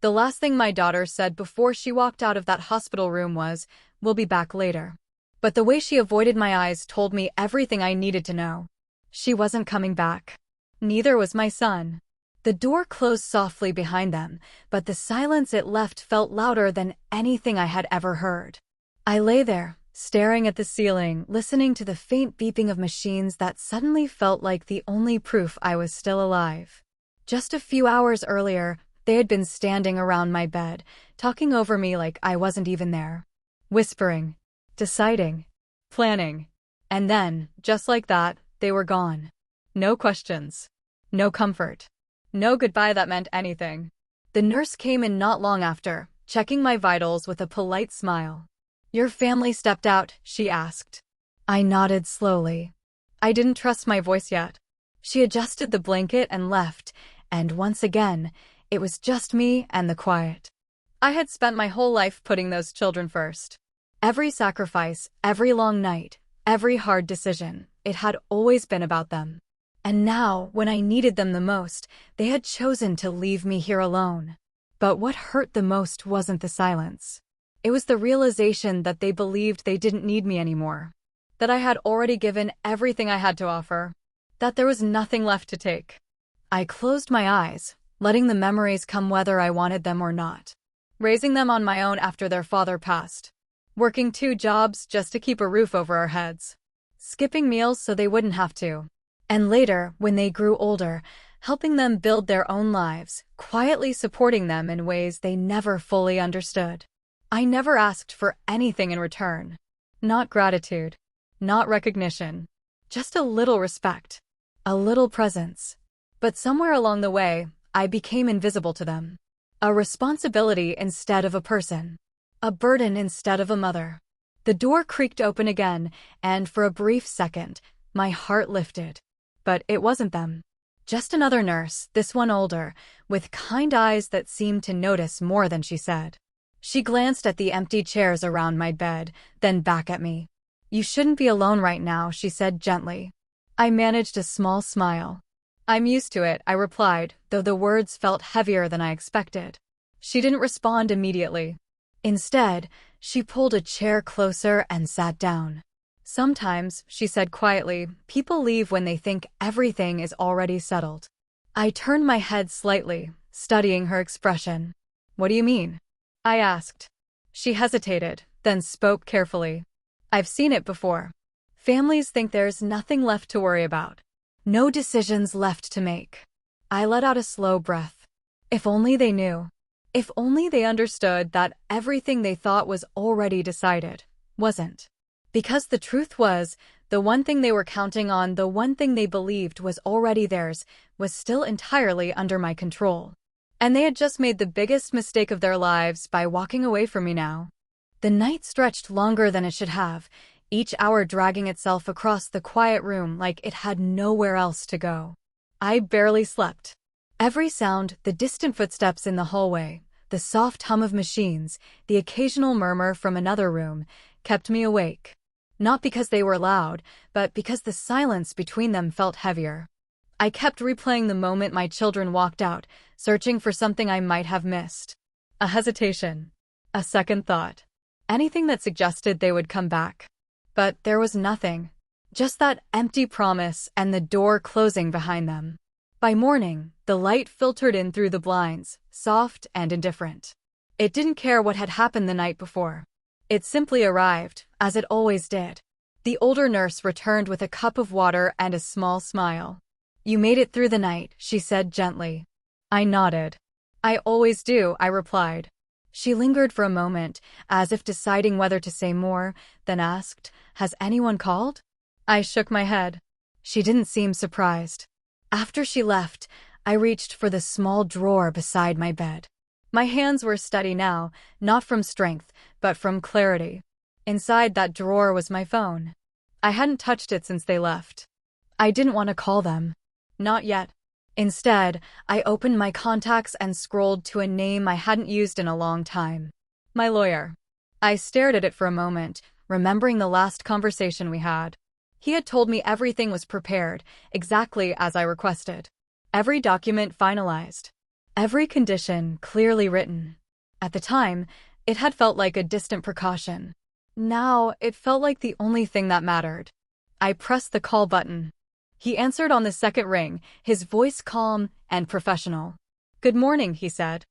The last thing my daughter said before she walked out of that hospital room was, "We'll be back later." But the way she avoided my eyes told me everything I needed to know. She wasn't coming back. Neither was my son. The door closed softly behind them, but the silence it left felt louder than anything I had ever heard. I lay there, staring at the ceiling, listening to the faint beeping of machines that suddenly felt like the only proof I was still alive. Just a few hours earlier, they had been standing around my bed, talking over me like I wasn't even there. Whispering, deciding, planning. And then, just like that, they were gone. No questions. No comfort. No goodbye that meant anything. The nurse came in not long after, checking my vitals with a polite smile. "Your family stepped out?" she asked. I nodded slowly. I didn't trust my voice yet. She adjusted the blanket and left, and once again, it was just me and the quiet. I had spent my whole life putting those children first. Every sacrifice, every long night, every hard decision, it had always been about them. And now, when I needed them the most, they had chosen to leave me here alone. But what hurt the most wasn't the silence. It was the realization that they believed they didn't need me anymore. That I had already given everything I had to offer. That there was nothing left to take. I closed my eyes, letting the memories come whether I wanted them or not. Raising them on my own after their father passed. Working 2 jobs just to keep a roof over our heads. Skipping meals so they wouldn't have to. And later, when they grew older, helping them build their own lives, quietly supporting them in ways they never fully understood. I never asked for anything in return. Not gratitude. Not recognition. Just a little respect. A little presence. But somewhere along the way, I became invisible to them. A responsibility instead of a person. A burden instead of a mother. The door creaked open again, and for a brief second, my heart lifted. But it wasn't them. Just another nurse, this one older, with kind eyes that seemed to notice more than she said. She glanced at the empty chairs around my bed, then back at me. "You shouldn't be alone right now," she said gently. I managed a small smile. "I'm used to it," I replied, though the words felt heavier than I expected. She didn't respond immediately. Instead, she pulled a chair closer and sat down. "Sometimes," she said quietly, "people leave when they think everything is already settled." I turned my head slightly, studying her expression. "What do you mean?" I asked. She hesitated, then spoke carefully. "I've seen it before. Families think there's nothing left to worry about. No decisions left to make." I let out a slow breath. If only they knew. If only they understood that everything they thought was already decided, wasn't. Because the truth was, the one thing they were counting on, the one thing they believed was already theirs, was still entirely under my control. And they had just made the biggest mistake of their lives by walking away from me now. The night stretched longer than it should have, each hour dragging itself across the quiet room like it had nowhere else to go. I barely slept. Every sound, the distant footsteps in the hallway, the soft hum of machines, the occasional murmur from another room, kept me awake. Not because they were loud, but because the silence between them felt heavier. I kept replaying the moment my children walked out, searching for something I might have missed. A hesitation. A second thought. Anything that suggested they would come back. But there was nothing. Just that empty promise and the door closing behind them. By morning, the light filtered in through the blinds, soft and indifferent. It didn't care what had happened the night before. It simply arrived, as it always did. The older nurse returned with a cup of water and a small smile. "You made it through the night," she said gently. I nodded. "I always do," I replied. She lingered for a moment, as if deciding whether to say more, then asked, "Has anyone called?" I shook my head. She didn't seem surprised. After she left, I reached for the small drawer beside my bed. My hands were steady now, not from strength, but from clarity. Inside that drawer was my phone. I hadn't touched it since they left. I didn't want to call them. Not yet. Instead, I opened my contacts and scrolled to a name I hadn't used in a long time. My lawyer. I stared at it for a moment, remembering the last conversation we had. He had told me everything was prepared, exactly as I requested. Every document finalized. Every condition clearly written. At the time, it had felt like a distant precaution. Now, it felt like the only thing that mattered. I pressed the call button. He answered on the second ring, his voice calm and professional. "Good morning," he said.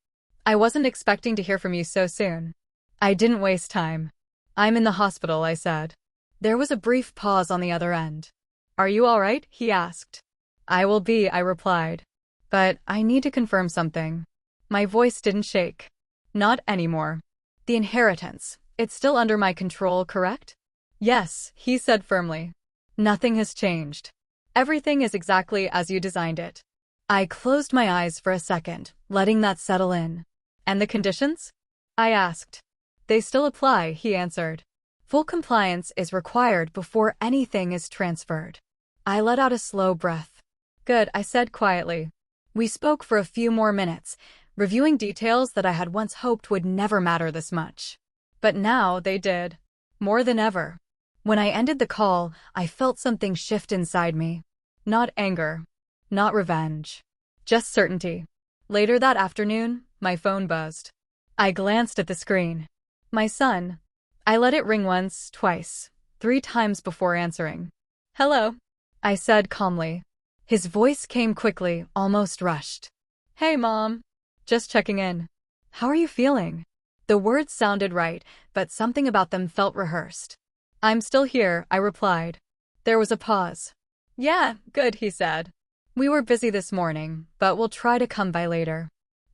"I wasn't expecting to hear from you so soon." I didn't waste time. "I'm in the hospital," I said. There was a brief pause on the other end. "Are you all right?" he asked. "I will be," I replied. "But I need to confirm something." My voice didn't shake. "Not anymore. The inheritance, it's still under my control, correct?" "Yes," he said firmly. "Nothing has changed. Everything is exactly as you designed it." I closed my eyes for a second, letting that settle in. "And the conditions?" I asked. "They still apply," he answered. "Full compliance is required before anything is transferred." I let out a slow breath. "Good," I said quietly. We spoke for a few more minutes, reviewing details that I had once hoped would never matter this much. But now they did. More than ever. When I ended the call, I felt something shift inside me. Not anger. Not revenge. Just certainty. Later that afternoon, my phone buzzed. I glanced at the screen. My son. I let it ring once, twice, 3 times before answering. "Hello," I said calmly. His voice came quickly, almost rushed. "Hey, Mom. Just checking in. How are you feeling?" The words sounded right, but something about them felt rehearsed. "I'm still here," I replied. There was a pause. "Yeah, good," he said. "We were busy this morning, but we'll try to come by later."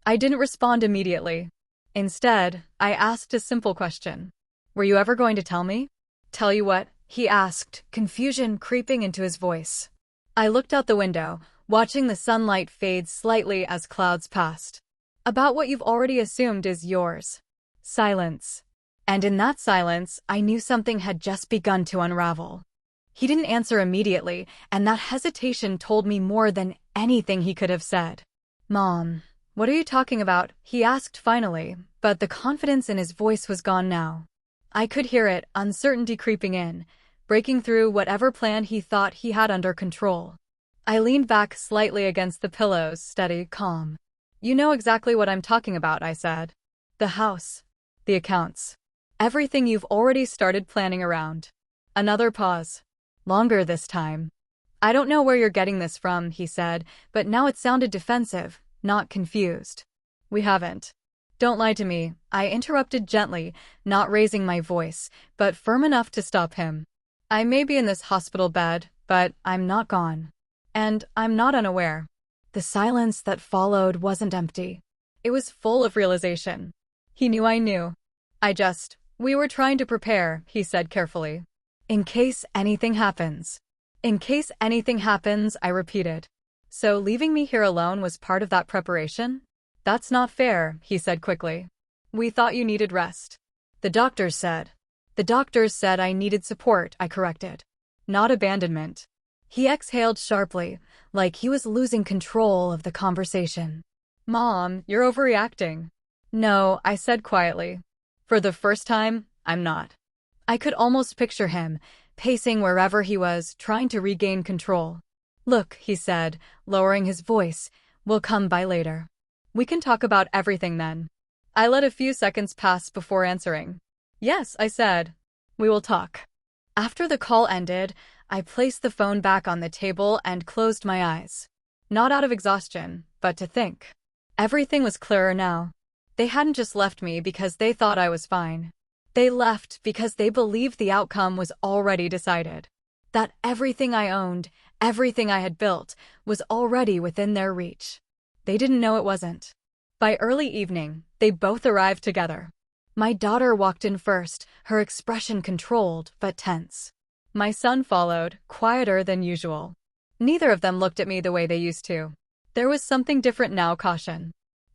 I didn't respond immediately. Instead, I asked a simple question. "Were you ever going to tell me?" "Tell you what?" he asked, confusion creeping into his voice. I looked out the window, watching the sunlight fade slightly as clouds passed. "About what you've already assumed is yours." Silence. And in that silence, I knew something had just begun to unravel. He didn't answer immediately, and that hesitation told me more than anything he could have said. "Mom, what are you talking about?" he asked finally, but the confidence in his voice was gone now. I could hear it, uncertainty creeping in, breaking through whatever plan he thought he had under control. I leaned back slightly against the pillows, steady, calm. "You know exactly what I'm talking about," I said. "The house. The accounts. Everything you've already started planning around." Another pause. Longer this time. "I don't know where you're getting this from," he said, but now it sounded defensive, not confused. "We haven't." "Don't lie to me," I interrupted gently, not raising my voice, but firm enough to stop him. "I may be in this hospital bed, but I'm not gone. And I'm not unaware." The silence that followed wasn't empty. It was full of realization. He knew I knew. We were trying to prepare," he said carefully. "In case anything happens." "In case anything happens," I repeated. "So leaving me here alone was part of that preparation?" "That's not fair," he said quickly. "We thought you needed rest." The doctors said I needed support," I corrected. "Not abandonment." He exhaled sharply, like he was losing control of the conversation. "Mom, you're overreacting." "No," I said quietly. "For the first time, I'm not." I could almost picture him, pacing wherever he was, trying to regain control. "Look," he said, lowering his voice, "we'll come by later. We can talk about everything then." I let a few seconds pass before answering. "Yes," I said. "We will talk." After the call ended, I placed the phone back on the table and closed my eyes. Not out of exhaustion, but to think. Everything was clearer now. They hadn't just left me because they thought I was fine. They left because they believed the outcome was already decided. That everything I owned, everything I had built, was already within their reach. They didn't know it wasn't. By early evening, they both arrived together. My daughter walked in first, her expression controlled but tense. My son followed, quieter than usual. Neither of them looked at me the way they used to. There was something different now, caution.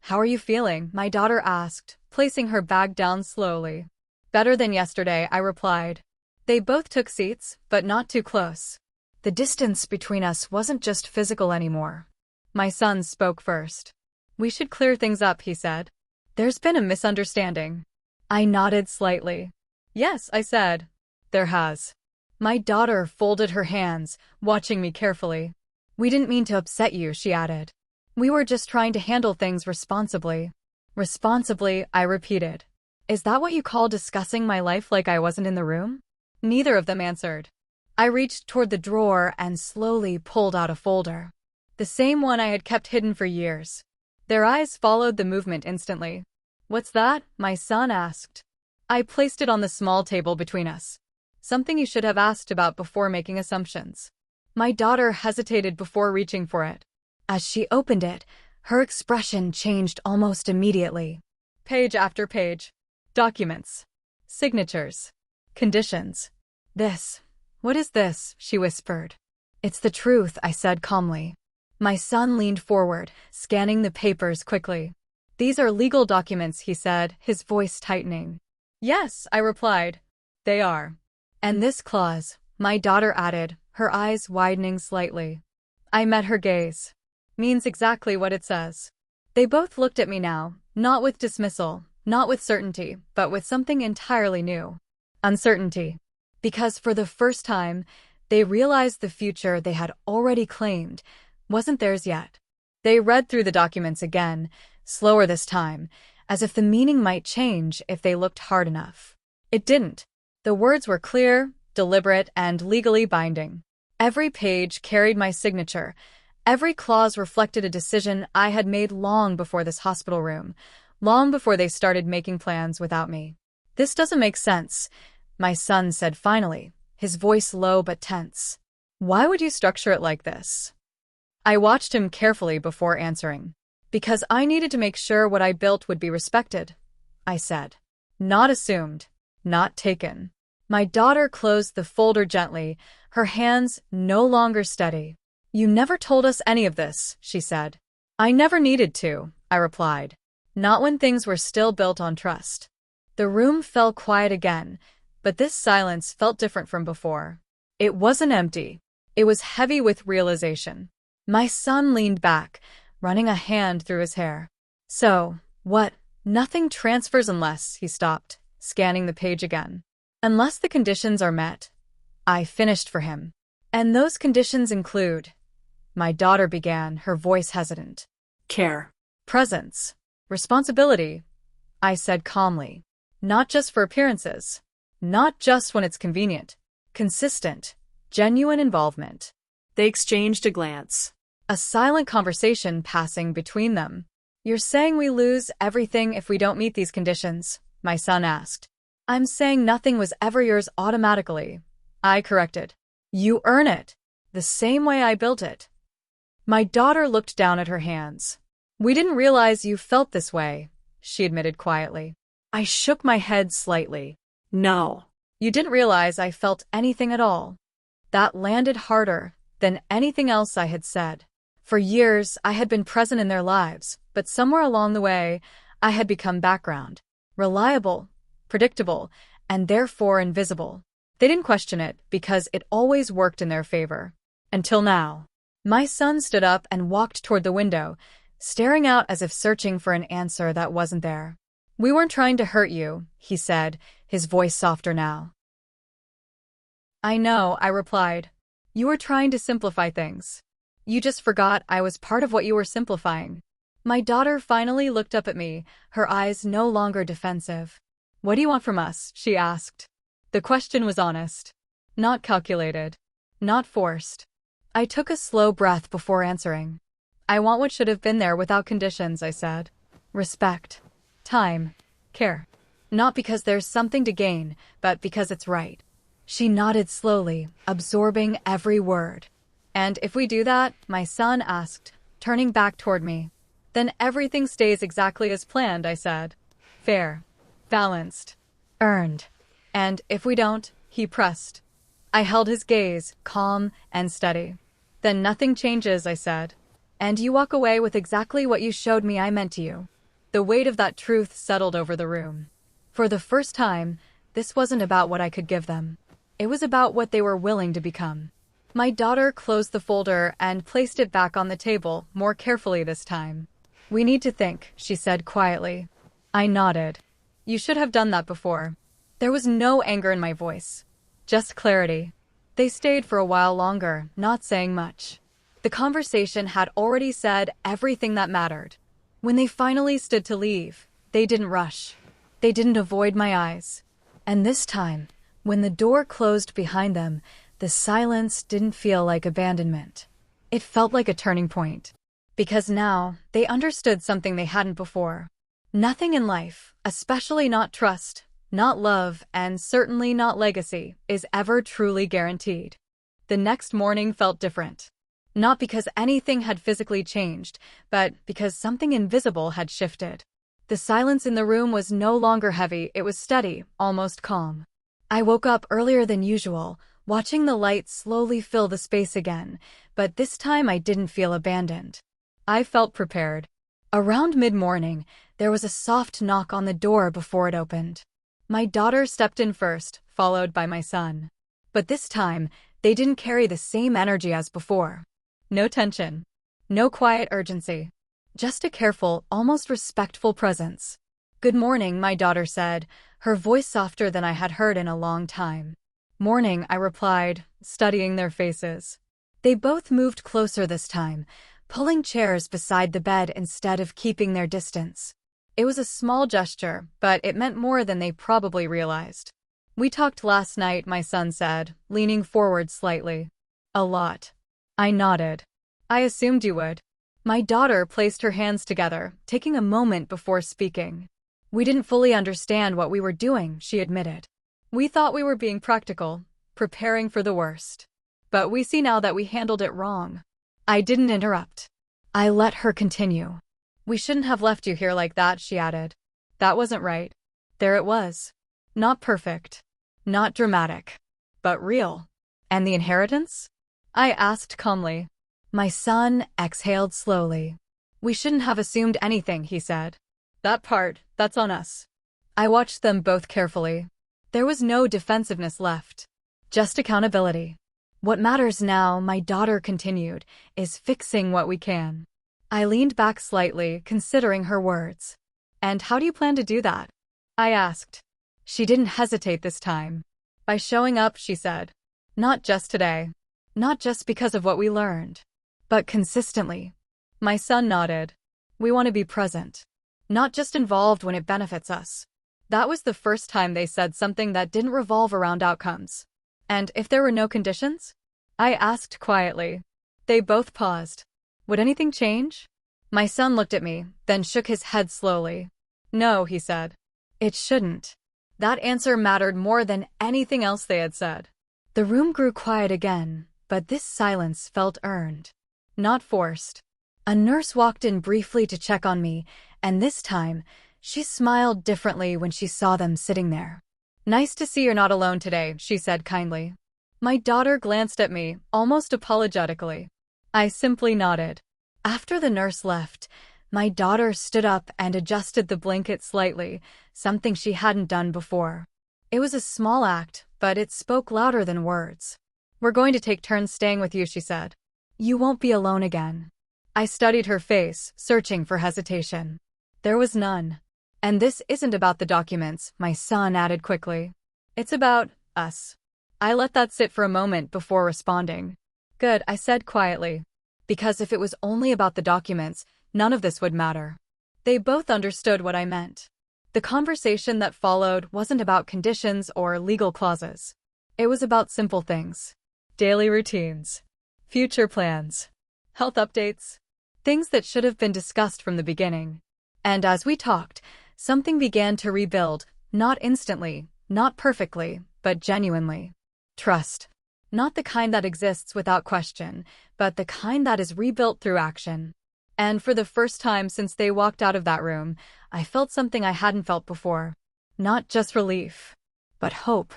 "How are you feeling?" my daughter asked, placing her bag down slowly. "Better than yesterday," I replied. They both took seats, but not too close. The distance between us wasn't just physical anymore. My son spoke first. "We should clear things up," he said. "There's been a misunderstanding." I nodded slightly. "Yes," I said. "There has." My daughter folded her hands, watching me carefully. "We didn't mean to upset you," she added. We were just trying to handle things responsibly. Responsibly, I repeated. Is that what you call discussing my life like I wasn't in the room? Neither of them answered. I reached toward the drawer and slowly pulled out a folder. The same one I had kept hidden for years. Their eyes followed the movement instantly. What's that? My son asked. I placed it on the small table between us. Something you should have asked about before making assumptions. My daughter hesitated before reaching for it. As she opened it, her expression changed almost immediately. Page after page. Documents. Signatures. Conditions. What is this? She whispered. It's the truth, I said calmly. My son leaned forward, scanning the papers quickly. These are legal documents, he said, his voice tightening. Yes, I replied. They are. And this clause, my daughter added, her eyes widening slightly. I met her gaze. Means exactly what it says. They both looked at me now, not with dismissal, not with certainty, but with something entirely new. Uncertainty. Because for the first time, they realized the future they had already claimed wasn't theirs yet. They read through the documents again, slower this time, as if the meaning might change if they looked hard enough. It didn't. The words were clear, deliberate, and legally binding. Every page carried my signature. Every clause reflected a decision I had made long before this hospital room, long before they started making plans without me. This doesn't make sense, my son said finally, his voice low but tense. Why would you structure it like this? I watched him carefully before answering. Because I needed to make sure what I built would be respected, I said. Not assumed, not taken. My daughter closed the folder gently, her hands no longer steady. You never told us any of this, she said. I never needed to, I replied. Not when things were still built on trust. The room fell quiet again, but this silence felt different from before. It wasn't empty. It was heavy with realization. My son leaned back, running a hand through his hair. So, what? Nothing transfers unless, he stopped, scanning the page again. Unless the conditions are met. I finished for him. And those conditions include, my daughter began, her voice hesitant. Care. Presence. Responsibility, I said calmly. Not just for appearances. Not just when it's convenient. Consistent. Genuine involvement. They exchanged a glance. A silent conversation passing between them. You're saying we lose everything if we don't meet these conditions? My son asked. I'm saying nothing was ever yours automatically. I corrected. You earn it. The same way I built it. My daughter looked down at her hands. We didn't realize you felt this way, she admitted quietly. I shook my head slightly. No. You didn't realize I felt anything at all. That landed harder than anything else I had said. For years, I had been present in their lives, but somewhere along the way, I had become background. Reliable, predictable, and therefore invisible. They didn't question it because it always worked in their favor. Until now. My son stood up and walked toward the window, staring out as if searching for an answer that wasn't there. We weren't trying to hurt you, he said, his voice softer now. I know, I replied. You were trying to simplify things. You just forgot I was part of what you were simplifying. My daughter finally looked up at me, her eyes no longer defensive. What do you want from us? She asked. The question was honest. Not calculated. Not forced. I took a slow breath before answering. I want what should have been there without conditions, I said. Respect. Time. Care. Not because there's something to gain, but because it's right. She nodded slowly, absorbing every word. And if we do that, my son asked, turning back toward me. Then everything stays exactly as planned, I said. Fair. Balanced. Earned. And if we don't, he pressed. I held his gaze, calm and steady. Then nothing changes, I said. And you walk away with exactly what you showed me I meant to you. The weight of that truth settled over the room. For the first time, this wasn't about what I could give them. It was about what they were willing to become. My daughter closed the folder and placed it back on the table, more carefully this time. We need to think, she said quietly. I nodded. You should have done that before. There was no anger in my voice. Just clarity. They stayed for a while longer, not saying much. The conversation had already said everything that mattered. When they finally stood to leave, they didn't rush. They didn't avoid my eyes. And this time, when the door closed behind them, the silence didn't feel like abandonment. It felt like a turning point. Because now, they understood something they hadn't before. Nothing in life, especially not trust, not love, and certainly not legacy, is ever truly guaranteed. The next morning felt different. Not because anything had physically changed, but because something invisible had shifted. The silence in the room was no longer heavy, it was steady, almost calm. I woke up earlier than usual, watching the light slowly fill the space again, but this time I didn't feel abandoned. I felt prepared. Around mid-morning, there was a soft knock on the door before it opened. My daughter stepped in first, followed by my son. But this time, they didn't carry the same energy as before. No tension. No quiet urgency. Just a careful, almost respectful presence. "Good morning," my daughter said, her voice softer than I had heard in a long time. "Morning," I replied, studying their faces. They both moved closer this time, pulling chairs beside the bed instead of keeping their distance. It was a small gesture, but it meant more than they probably realized. "We talked last night," my son said, leaning forward slightly. "A lot." I nodded. "I assumed you would." My daughter placed her hands together, taking a moment before speaking. "We didn't fully understand what we were doing," she admitted. "We thought we were being practical, preparing for the worst. But we see now that we handled it wrong." I didn't interrupt. I let her continue. "We shouldn't have left you here like that," she added. "That wasn't right." There it was. Not perfect. Not dramatic. But real. "And the inheritance?" I asked calmly. My son exhaled slowly. "We shouldn't have assumed anything," he said. That's on us." I watched them both carefully. There was no defensiveness left. Just accountability. "What matters now," my daughter continued, "is fixing what we can." I leaned back slightly, considering her words. "And how do you plan to do that?" I asked. She didn't hesitate this time. "By showing up," she said. "Not just today. Not just because of what we learned. But consistently." My son nodded. "We want to be present. Not just involved when it benefits us." That was the first time they said something that didn't revolve around outcomes. "And if there were no conditions?" I asked quietly. They both paused. "Would anything change?" My son looked at me, then shook his head slowly. "No," he said. "It shouldn't." That answer mattered more than anything else they had said. The room grew quiet again, but this silence felt earned. Not forced. A nurse walked in briefly to check on me, and this time, she smiled differently when she saw them sitting there. "Nice to see you're not alone today," she said kindly. My daughter glanced at me, almost apologetically. I simply nodded. After the nurse left, my daughter stood up and adjusted the blanket slightly, something she hadn't done before. It was a small act, but it spoke louder than words. "We're going to take turns staying with you," she said. "You won't be alone again." I studied her face, searching for hesitation. There was none. "And this isn't about the documents," my son added quickly. "It's about us." I let that sit for a moment before responding. "Good," I said quietly. Because if it was only about the documents, none of this would matter. They both understood what I meant. The conversation that followed wasn't about conditions or legal clauses. It was about simple things. Daily routines. Future plans. Health updates. Things that should have been discussed from the beginning. And as we talked, something began to rebuild, not instantly, not perfectly, but genuinely. Trust. Not the kind that exists without question, but the kind that is rebuilt through action. And for the first time since they walked out of that room, I felt something I hadn't felt before. Not just relief, but hope.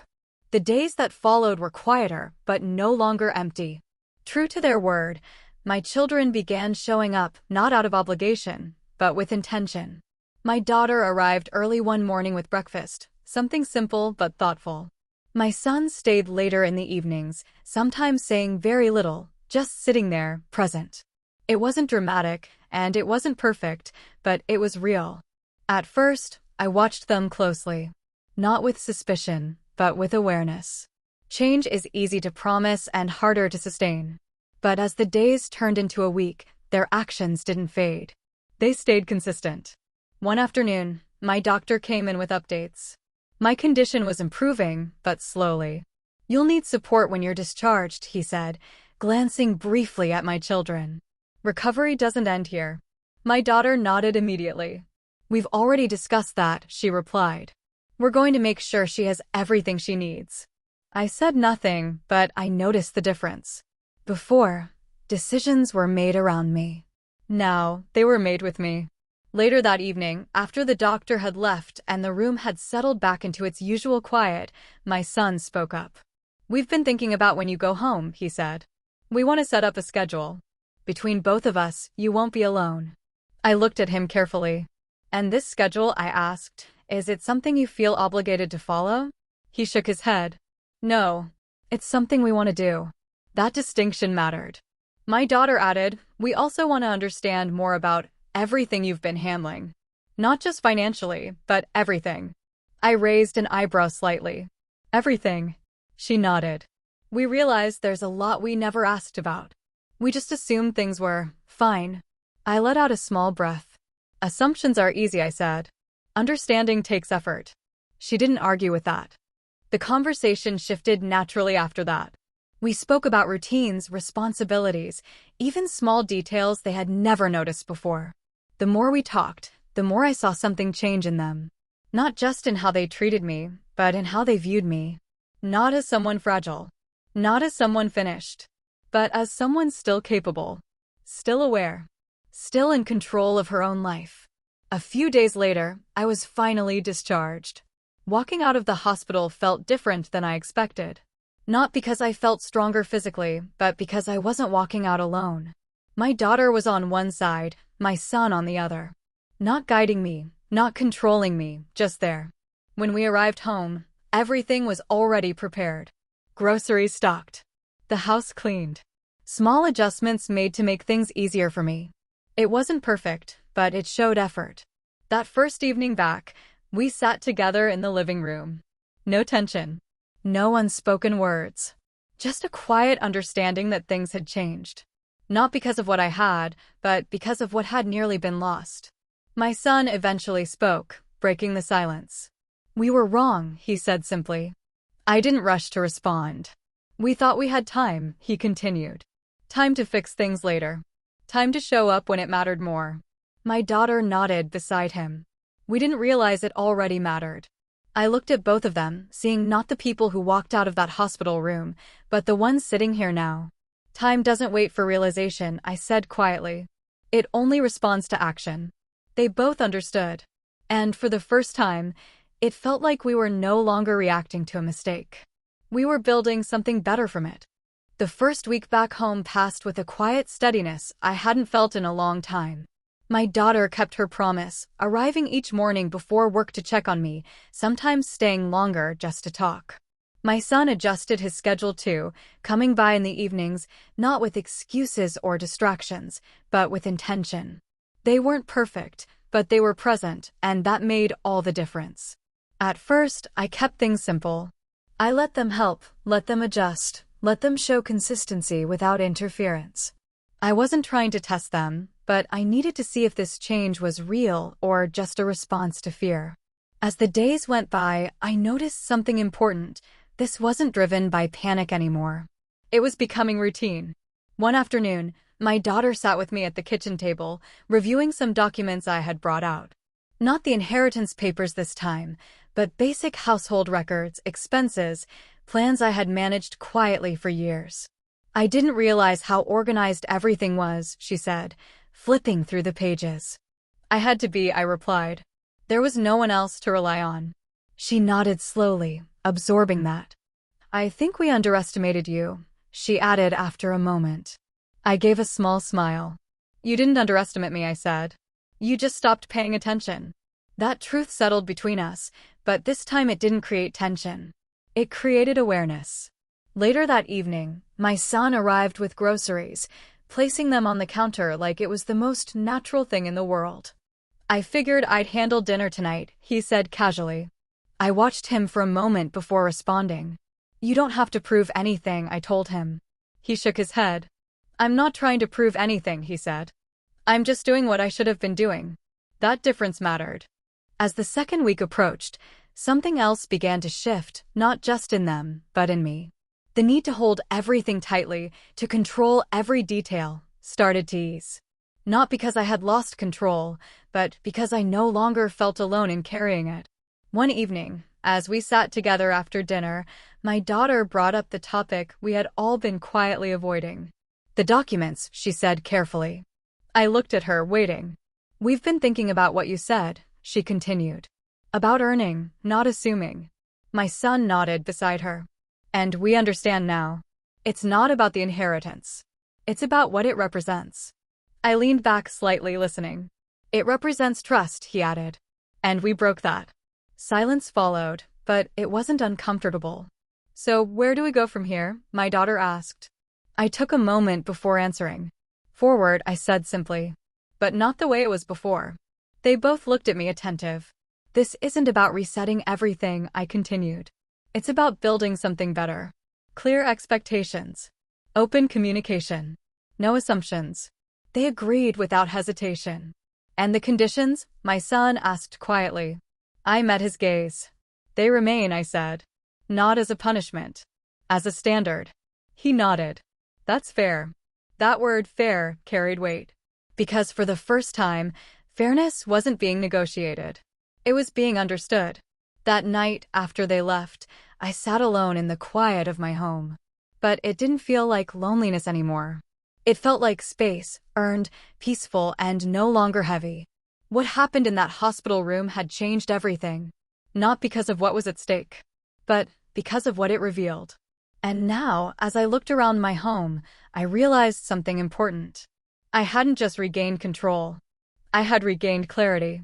The days that followed were quieter, but no longer empty. True to their word, my children began showing up, not out of obligation, but with intention. My daughter arrived early one morning with breakfast, something simple but thoughtful. My son stayed later in the evenings, sometimes saying very little, just sitting there, present. It wasn't dramatic, and it wasn't perfect, but it was real. At first, I watched them closely. Not with suspicion, but with awareness. Change is easy to promise and harder to sustain. But as the days turned into a week, their actions didn't fade. They stayed consistent. One afternoon, my doctor came in with updates. My condition was improving, but slowly. "You'll need support when you're discharged," he said, glancing briefly at my children. "Recovery doesn't end here." My daughter nodded immediately. "We've already discussed that," she replied. "We're going to make sure she has everything she needs." I said nothing, but I noticed the difference. Before, decisions were made around me. Now, they were made with me. Later that evening, after the doctor had left and the room had settled back into its usual quiet, my son spoke up. "We've been thinking about when you go home," he said. "We want to set up a schedule. Between both of us, you won't be alone." I looked at him carefully. "And this schedule," I asked, "is it something you feel obligated to follow?" He shook his head. "No. It's something we want to do." That distinction mattered. My daughter added, "We also want to understand more about everything you've been handling. Not just financially, but everything." I raised an eyebrow slightly. "Everything?" She nodded. "We realized there's a lot we never asked about. We just assumed things were fine." I let out a small breath. "Assumptions are easy," I said. "Understanding takes effort." She didn't argue with that. The conversation shifted naturally after that. We spoke about routines, responsibilities, even small details they had never noticed before. The more we talked, the more I saw something change in them. Not just in how they treated me, but in how they viewed me. Not as someone fragile. Not as someone finished. But as someone still capable. Still aware. Still in control of her own life. A few days later, I was finally discharged. Walking out of the hospital felt different than I expected. Not because I felt stronger physically, but because I wasn't walking out alone. My daughter was on one side, my son on the other. Not guiding me, not controlling me, just there. When we arrived home, everything was already prepared. Groceries stocked. The house cleaned. Small adjustments made to make things easier for me. It wasn't perfect, but it showed effort. That first evening back, we sat together in the living room. No tension. No unspoken words. Just a quiet understanding that things had changed. Not because of what I had, but because of what had nearly been lost. My son eventually spoke, breaking the silence. "We were wrong," he said simply. I didn't rush to respond. "We thought we had time," he continued. "Time to fix things later. Time to show up when it mattered more." My daughter nodded beside him. We didn't realize it already mattered. I looked at both of them, seeing not the people who walked out of that hospital room, but the ones sitting here now. "Time doesn't wait for realization," I said quietly. "It only responds to action." They both understood. And for the first time, it felt like we were no longer reacting to a mistake. We were building something better from it. The first week back home passed with a quiet steadiness I hadn't felt in a long time. My daughter kept her promise, arriving each morning before work to check on me, sometimes staying longer just to talk. My son adjusted his schedule too, coming by in the evenings, not with excuses or distractions, but with intention. They weren't perfect, but they were present, and that made all the difference. At first, I kept things simple. I let them help, let them adjust, let them show consistency without interference. I wasn't trying to test them, but I needed to see if this change was real or just a response to fear. As the days went by, I noticed something important. This wasn't driven by panic anymore. It was becoming routine. One afternoon, my daughter sat with me at the kitchen table, reviewing some documents I had brought out. Not the inheritance papers this time, but basic household records, expenses, plans I had managed quietly for years. "I didn't realize how organized everything was," she said, flipping through the pages. "I had to be," I replied. "There was no one else to rely on." She nodded slowly, absorbing that. "I think we underestimated you," she added after a moment. I gave a small smile. "You didn't underestimate me," I said. "You just stopped paying attention." That truth settled between us, but this time it didn't create tension. It created awareness. Later that evening, my son arrived with groceries, placing them on the counter like it was the most natural thing in the world. "I figured I'd handle dinner tonight," he said casually. I watched him for a moment before responding. "You don't have to prove anything," I told him. He shook his head. I'm not trying to prove anything, he said. I'm just doing what I should have been doing. That difference mattered. As the second week approached, something else began to shift, not just in them, but in me. The need to hold everything tightly, to control every detail, started to ease. Not because I had lost control, but because I no longer felt alone in carrying it. One evening, as we sat together after dinner, my daughter brought up the topic we had all been quietly avoiding. The documents, she said carefully. I looked at her, waiting. We've been thinking about what you said, she continued. About earning, not assuming. My son nodded beside her. And we understand now. It's not about the inheritance. It's about what it represents. I leaned back slightly, listening. It represents trust, he added. And we broke that. Silence followed, but it wasn't uncomfortable. So where do we go from here? My daughter asked. I took a moment before answering. Forward, I said simply. But not the way it was before. They both looked at me attentive. This isn't about resetting everything, I continued. It's about building something better. Clear expectations. Open communication. No assumptions. They agreed without hesitation. And the conditions? My son asked quietly. I met his gaze. They remain, I said. Not as a punishment. As a standard. He nodded. That's fair. That word, fair, carried weight. Because for the first time, fairness wasn't being negotiated. It was being understood. That night, after they left, I sat alone in the quiet of my home. But it didn't feel like loneliness anymore. It felt like space, earned, peaceful, and no longer heavy. What happened in that hospital room had changed everything. Not because of what was at stake, but because of what it revealed. And now, as I looked around my home, I realized something important. I hadn't just regained control. I had regained clarity.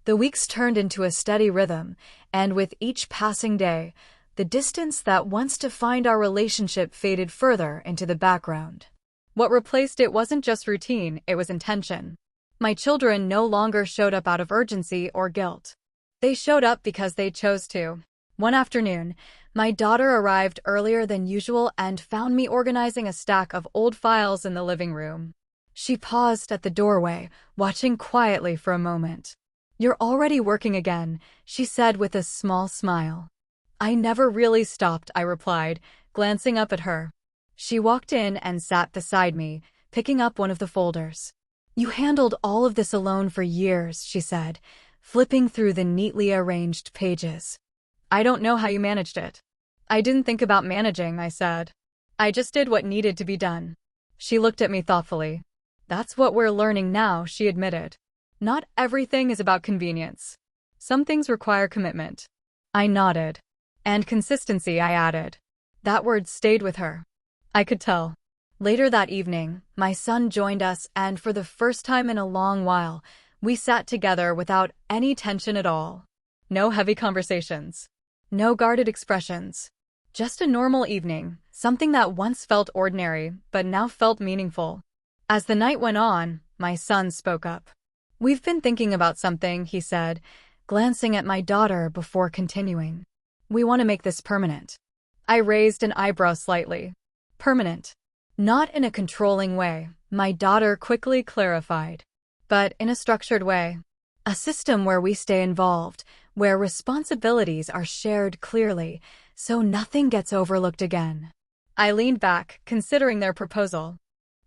The weeks turned into a steady rhythm, and with each passing day, the distance that once defined our relationship faded further into the background. What replaced it wasn't just routine, it was intention. My children no longer showed up out of urgency or guilt. They showed up because they chose to. One afternoon, my daughter arrived earlier than usual and found me organizing a stack of old files in the living room. She paused at the doorway, watching quietly for a moment. You're already working again, she said with a small smile. I never really stopped, I replied, glancing up at her. She walked in and sat beside me, picking up one of the folders. You handled all of this alone for years, she said, flipping through the neatly arranged pages. I don't know how you managed it. I didn't think about managing, I said. I just did what needed to be done. She looked at me thoughtfully. That's what we're learning now, she admitted. Not everything is about convenience. Some things require commitment. I nodded. And consistency, I added. That word stayed with her. I could tell. Later that evening, my son joined us, and for the first time in a long while, we sat together without any tension at all. No heavy conversations. No guarded expressions. Just a normal evening, something that once felt ordinary, but now felt meaningful. As the night went on, my son spoke up. We've been thinking about something, he said, glancing at my daughter before continuing. We want to make this permanent. I raised an eyebrow slightly. Permanent. Not in a controlling way, my daughter quickly clarified. But in a structured way. A system where we stay involved, where responsibilities are shared clearly, so nothing gets overlooked again. I leaned back, considering their proposal.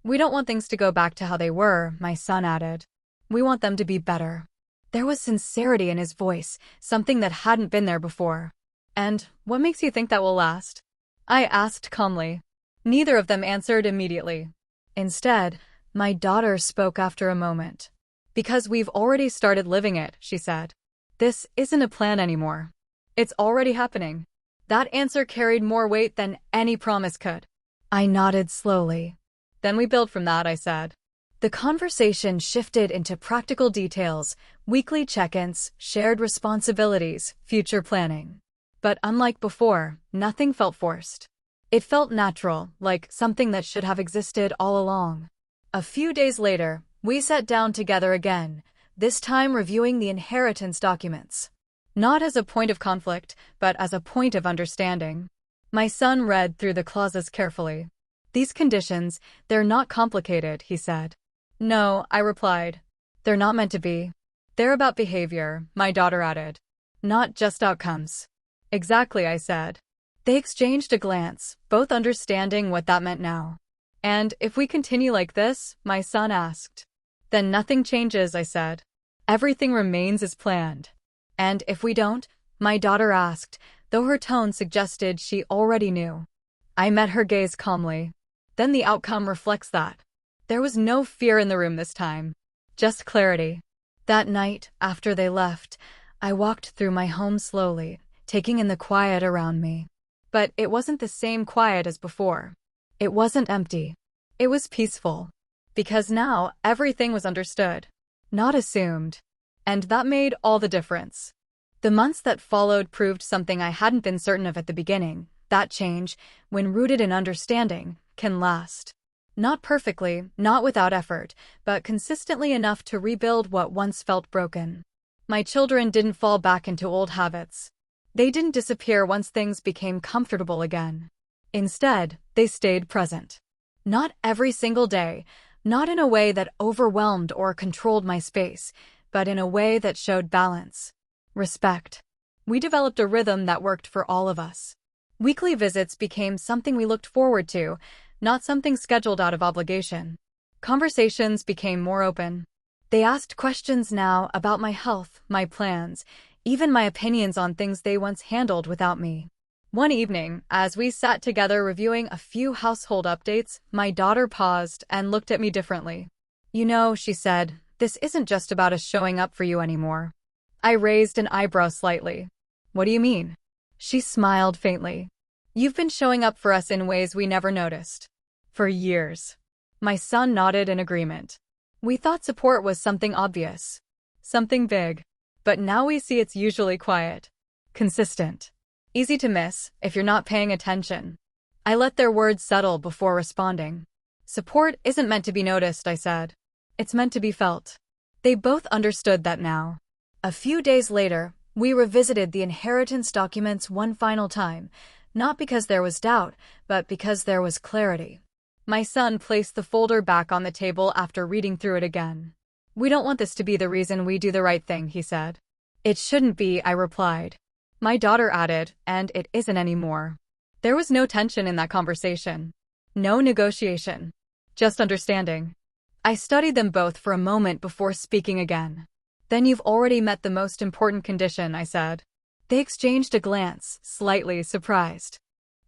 We don't want things to go back to how they were, my son added. We want them to be better. There was sincerity in his voice, something that hadn't been there before. And what makes you think that will last? I asked calmly. Neither of them answered immediately. Instead, my daughter spoke after a moment. Because we've already started living it, she said. This isn't a plan anymore. It's already happening. That answer carried more weight than any promise could. I nodded slowly. Then we build from that, I said. The conversation shifted into practical details, weekly check-ins, shared responsibilities, future planning. But unlike before, nothing felt forced. It felt natural, like something that should have existed all along. A few days later, we sat down together again, this time reviewing the inheritance documents. Not as a point of conflict, but as a point of understanding. My son read through the clauses carefully. These conditions, they're not complicated, he said. No, I replied. They're not meant to be. They're about behavior, my daughter added. Not just outcomes. Exactly, I said. They exchanged a glance, both understanding what that meant now. And if we continue like this, my son asked. Then nothing changes, I said. Everything remains as planned. And if we don't? My daughter asked, though her tone suggested she already knew. I met her gaze calmly. Then the outcome reflects that. There was no fear in the room this time. Just clarity. That night, after they left, I walked through my home slowly, taking in the quiet around me. But it wasn't the same quiet as before. It wasn't empty. It was peaceful. Because now, everything was understood. Not assumed. And that made all the difference. The months that followed proved something I hadn't been certain of at the beginning. That change, when rooted in understanding, can last. Not perfectly, not without effort, but consistently enough to rebuild what once felt broken. My children didn't fall back into old habits. They didn't disappear once things became comfortable again. Instead, they stayed present. Not every single day, not in a way that overwhelmed or controlled my space, but in a way that showed balance. Respect. We developed a rhythm that worked for all of us. Weekly visits became something we looked forward to, not something scheduled out of obligation. Conversations became more open. They asked questions now about my health, my plans, even my opinions on things they once handled without me. One evening, as we sat together reviewing a few household updates, my daughter paused and looked at me differently. You know, she said, this isn't just about us showing up for you anymore. I raised an eyebrow slightly. What do you mean? She smiled faintly. You've been showing up for us in ways we never noticed. For years. My son nodded in agreement. We thought support was something obvious. Something big. But now we see it's usually quiet. Consistent. Easy to miss if you're not paying attention. I let their words settle before responding. Support isn't meant to be noticed, I said. It's meant to be felt. They both understood that now. A few days later, we revisited the inheritance documents one final time, not because there was doubt, but because there was clarity. My son placed the folder back on the table after reading through it again. We don't want this to be the reason we do the right thing, he said. It shouldn't be, I replied. My daughter added, and it isn't anymore. There was no tension in that conversation. No negotiation. Just understanding. I studied them both for a moment before speaking again. Then you've already met the most important condition, I said. They exchanged a glance, slightly surprised.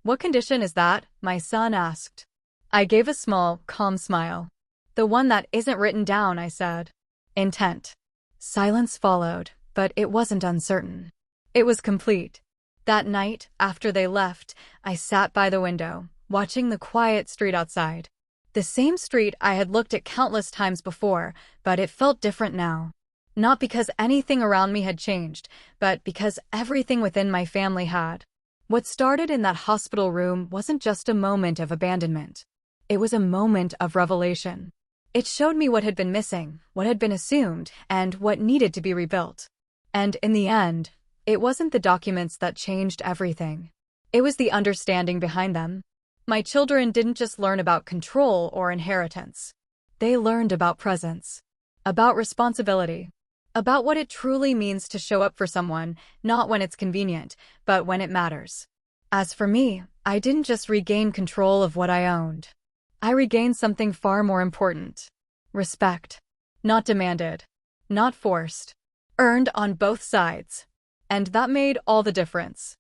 What condition is that? My son asked. I gave a small, calm smile. The one that isn't written down, I said. Intent. Silence followed, but it wasn't uncertain. It was complete. That night, after they left, I sat by the window, watching the quiet street outside. The same street I had looked at countless times before, but it felt different now. Not because anything around me had changed, but because everything within my family had. What started in that hospital room wasn't just a moment of abandonment. It was a moment of revelation. It showed me what had been missing, what had been assumed, and what needed to be rebuilt. And in the end, it wasn't the documents that changed everything. It was the understanding behind them. My children didn't just learn about control or inheritance. They learned about presence, about responsibility, about what it truly means to show up for someone, not when it's convenient, but when it matters. As for me, I didn't just regain control of what I owned. I regained something far more important. Respect. Not demanded. Not forced. Earned on both sides. And that made all the difference.